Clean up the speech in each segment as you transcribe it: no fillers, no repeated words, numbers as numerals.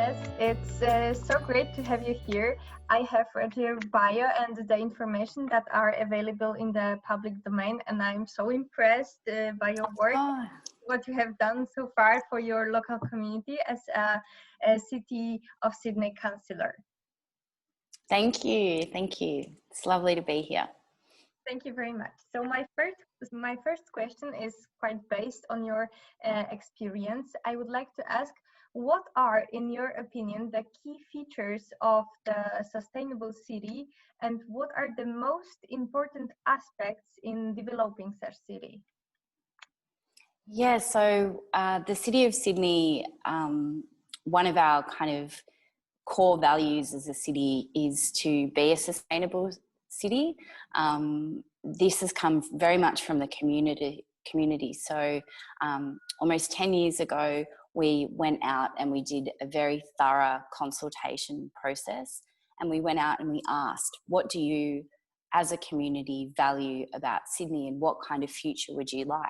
Jess, it's so great to have you here. I have read your bio and the information that are available in the public domain, and I'm so impressed by your work, what you have done so far for your local community as a City of Sydney Councillor. Thank you. It's lovely to be here. Thank you very much. So my first question is quite based on your experience. I would like to ask, what are, in your opinion, the key features of the sustainable city, and what are the most important aspects in developing such city? Yeah, so the City of Sydney, one of our kind of core values as a city is to be a sustainable city. This has come very much from the community. So almost 10 years ago, we went out and we did a very thorough consultation process, and we went out and we asked, what do you as a community value about Sydney, and what kind of future would you like?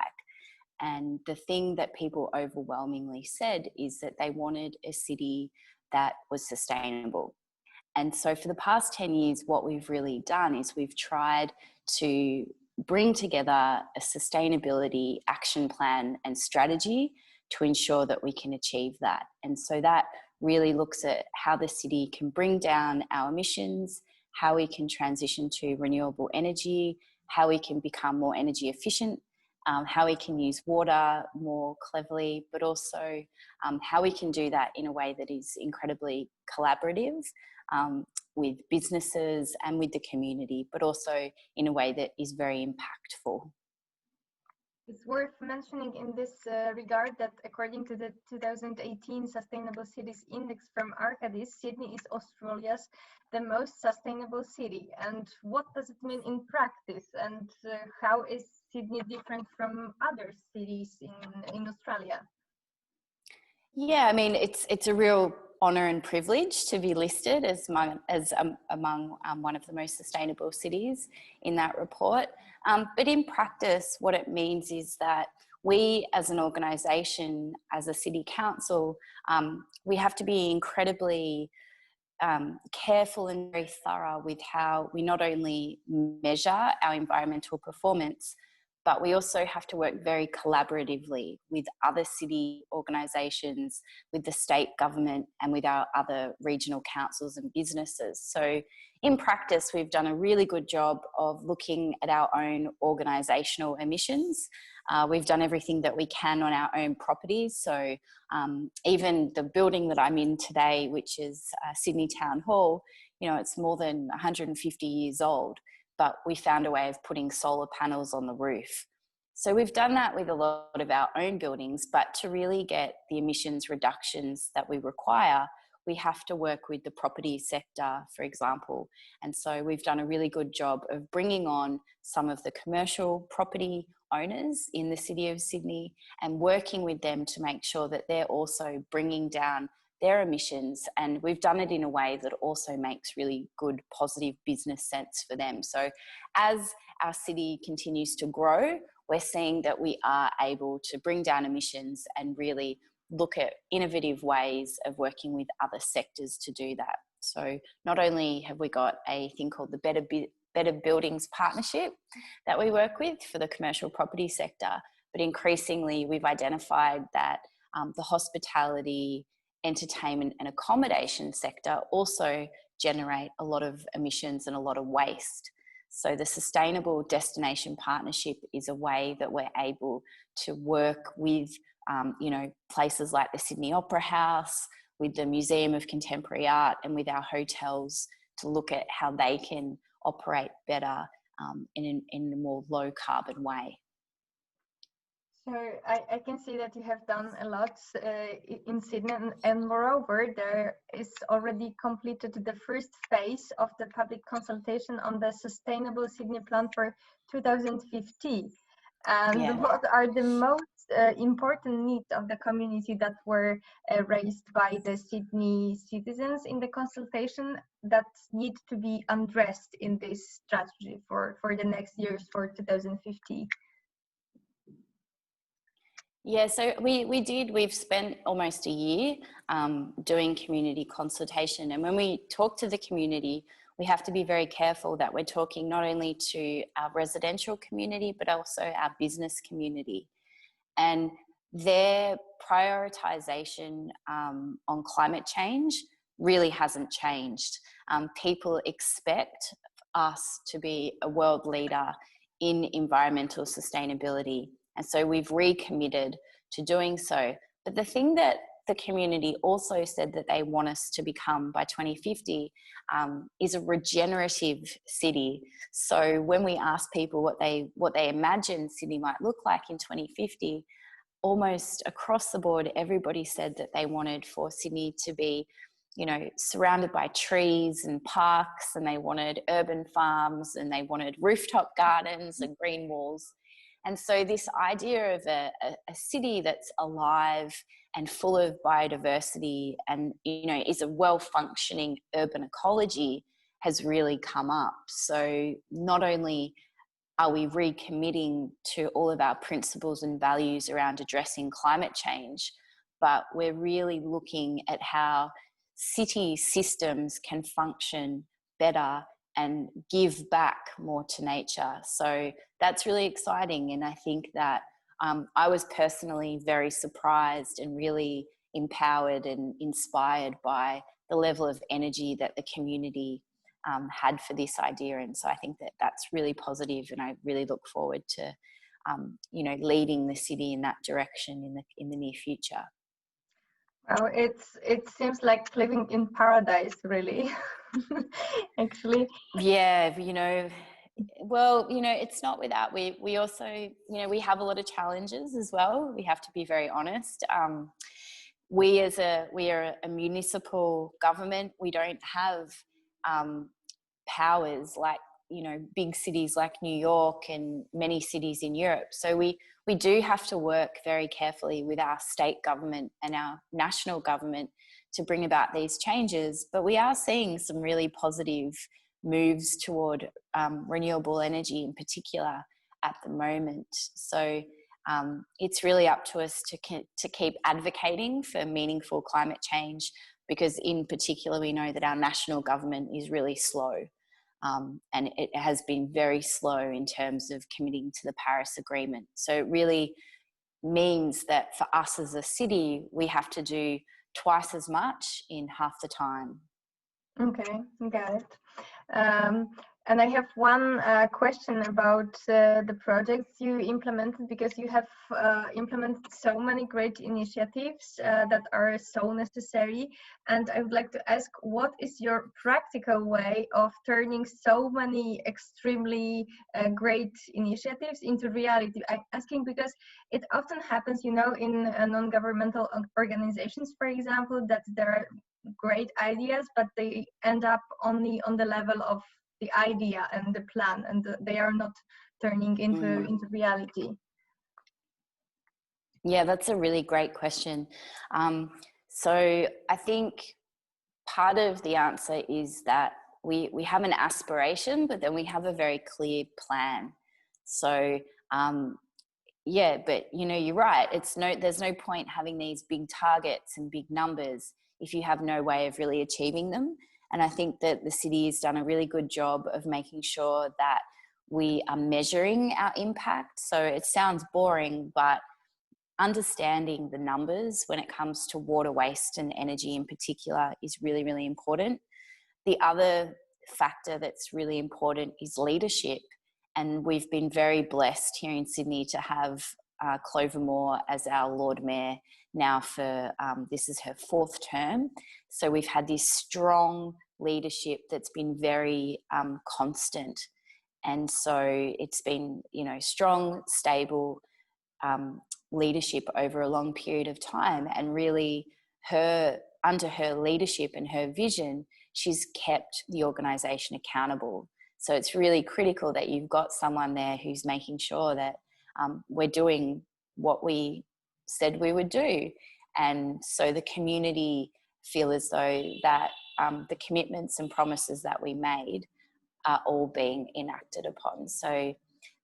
And the thing that people overwhelmingly said is that they wanted a city that was sustainable. And so for the past 10 years, what we've really done is we've tried to bring together a sustainability action plan and strategy to ensure that we can achieve that. And so that really looks at how the city can bring down our emissions, how we can transition to renewable energy, how we can become more energy efficient, how we can use water more cleverly, but also how we can do that in a way that is incredibly collaborative with businesses and with the community, but also in a way that is very impactful. It's worth mentioning in this regard that according to the 2018 Sustainable Cities Index from Arcadis, Sydney is Australia's the most sustainable city. And what does it mean in practice? And how is Sydney different from other cities in Australia? Yeah, I mean, it's a real honour and privilege to be listed as among one of the most sustainable cities in that report. But in practice, what it means is that we as an organisation, as a city council, we have to be incredibly careful and very thorough with how we not only measure our environmental performance, but we also have to work very collaboratively with other city organisations, with the state government, and with our other regional councils and businesses. So in practice, we've done a really good job of looking at our own organisational emissions. We've done everything that we can on our own properties. So even the building that I'm in today, which is Sydney Town Hall, you know, it's more than 150 years old, but we found a way of putting solar panels on the roof. So we've done that with a lot of our own buildings, but to really get the emissions reductions that we require, we have to work with the property sector, for example. And so we've done a really good job of bringing on some of the commercial property owners in the City of Sydney and working with them to make sure that they're also bringing down their emissions, and we've done it in a way that also makes really good positive business sense for them. So as our city continues to grow, we're seeing that we are able to bring down emissions and really look at innovative ways of working with other sectors to do that. So not only have we got a thing called the Better Buildings Partnership that we work with for the commercial property sector, but increasingly we've identified that the hospitality, entertainment and accommodation sector also generate a lot of emissions and a lot of waste. So the Sustainable Destination Partnership is a way that we're able to work with, places like the Sydney Opera House, with the Museum of Contemporary Art and with our hotels to look at how they can operate better in a more low carbon way. So I can see that you have done a lot in Sydney, and moreover, there is already completed the first phase of the public consultation on the Sustainable Sydney Plan for 2050. And what are the most important needs of the community that were raised by the Sydney citizens in the consultation that need to be addressed in this strategy for the next years for 2050? Yeah, so we've spent almost a year doing community consultation. And when we talk to the community, we have to be very careful that we're talking not only to our residential community, but also our business community. And their prioritisation on climate change really hasn't changed. People expect us to be a world leader in environmental sustainability. And so we've recommitted to doing so. But the thing that the community also said that they want us to become by 2050 is a regenerative city. So when we ask people what they imagine Sydney might look like in 2050, almost across the board, everybody said that they wanted for Sydney to be, you know, surrounded by trees and parks, and they wanted urban farms, and they wanted rooftop gardens and green walls. And so this idea of a city that's alive and full of biodiversity and, you know, is a well-functioning urban ecology has really come up. So not only are we recommitting to all of our principles and values around addressing climate change, but we're really looking at how city systems can function better and give back more to nature. So that's really exciting. And I think that I was personally very surprised and really empowered and inspired by the level of energy that the community had for this idea. And so I think that that's really positive, and I really look forward to, you know, leading the city in that direction in the near future. Well, it seems like living in paradise, really. Actually. Yeah, you know, well, you know, it's not without, we also, you know, we have a lot of challenges as well. We have to be very honest. We are a municipal government. We don't have powers like, you know, big cities like New York and many cities in Europe. So we do have to work very carefully with our state government and our national government to bring about these changes. But we are seeing some really positive moves toward renewable energy in particular at the moment. So it's really up to us to keep advocating for meaningful climate change, because in particular we know that our national government is really slow. And it has been very slow in terms of committing to the Paris Agreement. So it really means that for us as a city, we have to do twice as much in half the time. Okay, got it. And I have one question about the projects you implemented, because you have implemented so many great initiatives that are so necessary. And I would like to ask, what is your practical way of turning so many extremely great initiatives into reality? I'm asking because it often happens, you know, in non-governmental organizations, for example, that there are great ideas, but they end up only on the level of the idea and the plan, and they are not turning into reality. Yeah, that's a really great question. So I think part of the answer is that we have an aspiration, but then we have a very clear plan. So yeah, but you know, you're right. There's no point having these big targets and big numbers if you have no way of really achieving them. And I think that the city has done a really good job of making sure that we are measuring our impact. So it sounds boring, but understanding the numbers when it comes to water waste and energy in particular is really, really important. The other factor that's really important is leadership. And we've been very blessed here in Sydney to have Clover Moore as our Lord Mayor now for, this is her 4th term. So we've had this strong leadership that's been very constant. And so it's been, you know, strong, stable leadership over a long period of time. And really under her leadership and her vision, she's kept the organisation accountable. So it's really critical that you've got someone there who's making sure that we're doing what we said we would do. And so the community feel as though that the commitments and promises that we made are all being enacted upon. So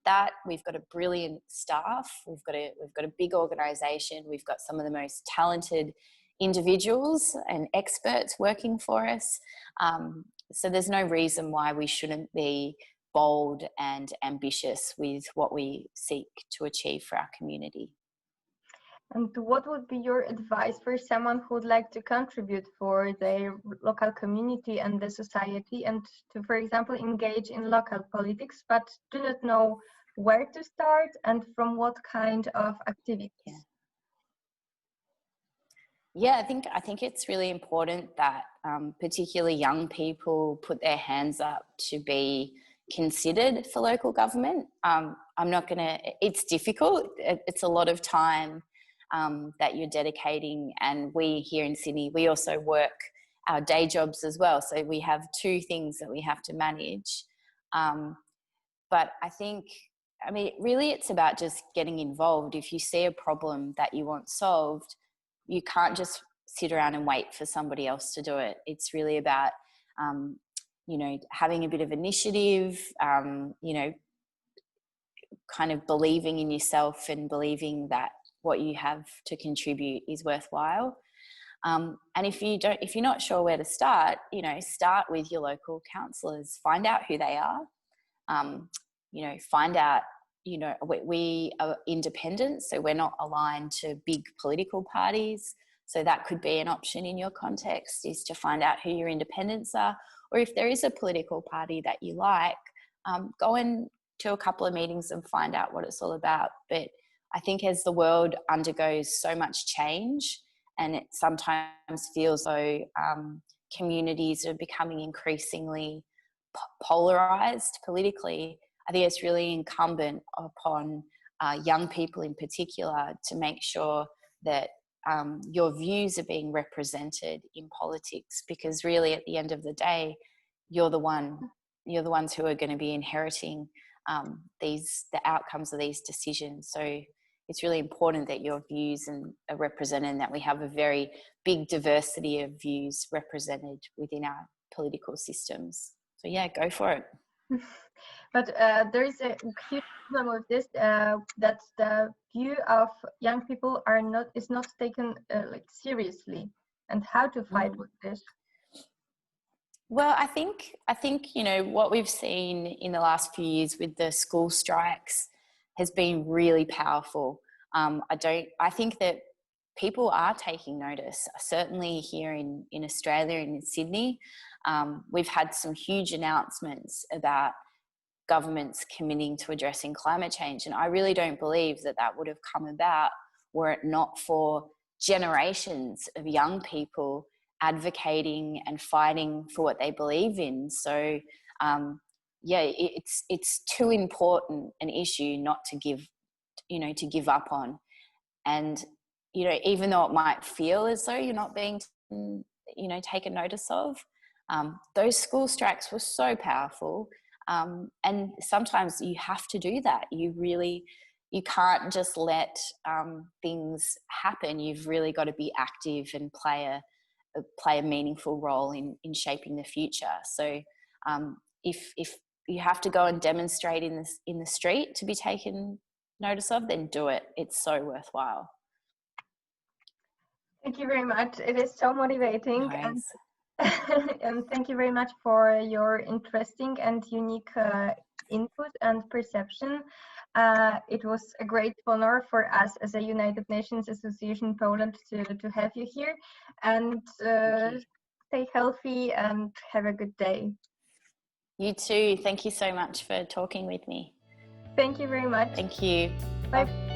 that. We've got a brilliant staff. We've got a big organisation. We've got some of the most talented individuals and experts working for us. So there's no reason why we shouldn't be bold and ambitious with what we seek to achieve for our community. And what would be your advice for someone who would like to contribute for their local community and the society, and to, for example, engage in local politics, but do not know where to start and from what kind of activities? Yeah, I think it's really important that particularly young people put their hands up to be considered for local government. It's difficult. It's a lot of time that you're dedicating, and we here in Sydney, we also work our day jobs as well. So we have two things that we have to manage. But really it's about just getting involved. If you see a problem that you want solved, you can't just sit around and wait for somebody else to do it. It's really about, having a bit of initiative, kind of believing in yourself and believing that what you have to contribute is worthwhile. And if you're not sure where to start, start with your local councillors. Find out who they are. Find out, we are independent, so we're not aligned to big political parties. So that could be an option in your context, is to find out who your independents are. Or if there is a political party that you like, go in to a couple of meetings and find out what it's all about. But I think as the world undergoes so much change, and it sometimes feels though communities are becoming increasingly polarised politically, I think it's really incumbent upon young people in particular to make sure that your views are being represented in politics, because really at the end of the day, you're the ones who are going to be inheriting the outcomes of these decisions. So it's really important that your views are represented, and that we have a very big diversity of views represented within our political systems. So yeah, go for it. But there is a huge problem with this, that the view of young people is not taken seriously, and how to fight with this. Well, I think what we've seen in the last few years with the school strikes has been really powerful. I think that people are taking notice. Certainly here in Australia and in Sydney, we've had some huge announcements about governments committing to addressing climate change, and I really don't believe that would have come about were it not for generations of young people advocating and fighting for what they believe in. So it's too important an issue not to give up on. And even though it might feel as though you're not being taken notice of, those school strikes were so powerful. And sometimes you have to do that. You can't just let things happen. You've really got to be active and play a meaningful role in shaping the future. So if you have to go and demonstrate in the street to be taken notice of, then do it. It's so worthwhile. Thank you very much. It is so motivating. Nice. And thank you very much for your interesting and unique input and perception. It was a great honor for us as a United Nations Association Poland to have you here. And stay healthy and have a good day. You too. Thank you so much for talking with me. Thank you very much. Thank you. Bye.